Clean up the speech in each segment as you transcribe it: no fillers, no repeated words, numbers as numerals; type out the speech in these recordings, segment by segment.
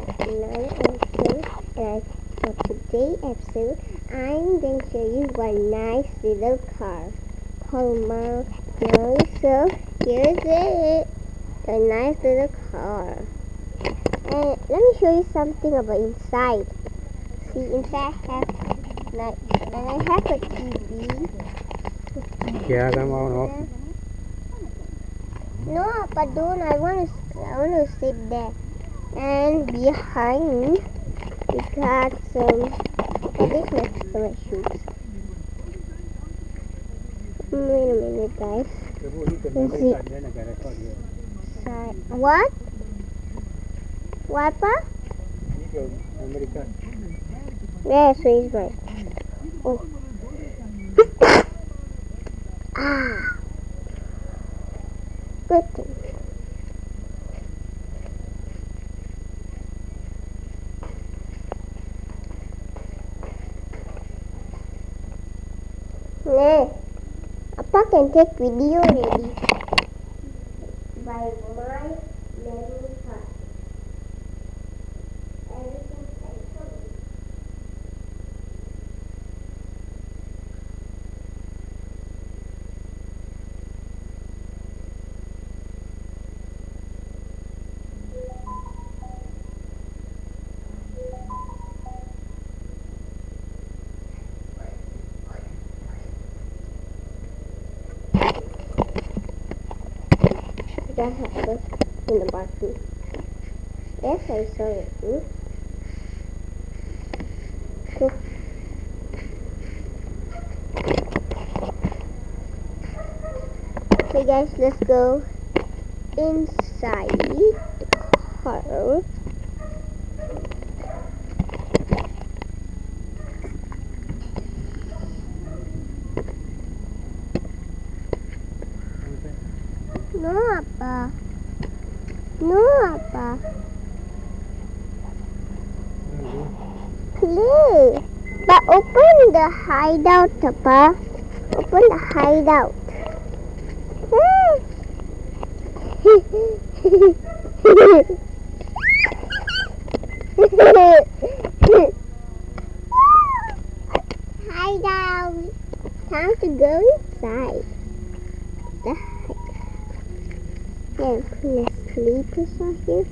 another episode, and for today's episode, I'm going to show you one nice little car called Mount. So here's it, a nice little car. And let me show you something about inside. See, inside I have like, and I have a TV. Yeah, no. No, but don't. I want to sit there. And behind, we got some. This is my shoes. Wait a minute, guys. Let's see. What? What, Pa? Yeah, so he's right. Oh. Ah. Good thing. No. Appa can take video already. By my memory card. Everything central. That happened in the bathroom. Yes, I saw it. Cool. Okay, guys, let's go inside the car. No, Appa. No, Appa. Play. But open the hideout, Appa. Open the hideout. Hideout. Time to go inside. The hideout. And put sleepers on here.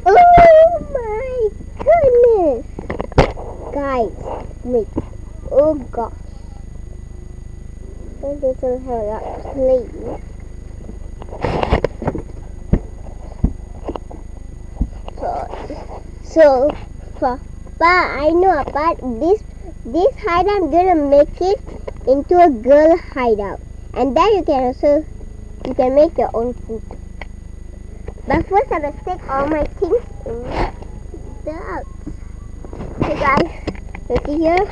Oh my goodness! Guys, wait. Oh gosh. I think I'll have a lot of sleep. So, Papa, I know about this hideout. I'm gonna make it into a girl hideout, and then you can make your own food. But first, I will stick all my things in the house. So guys, you see here,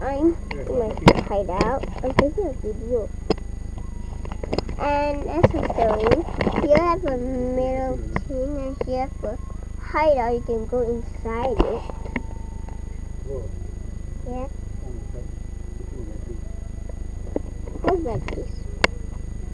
I'm in my hideout. I'm taking a video. And as I'm showing, here I have a middle thing, and here for hideout, you can go inside it. Yeah. Just like this.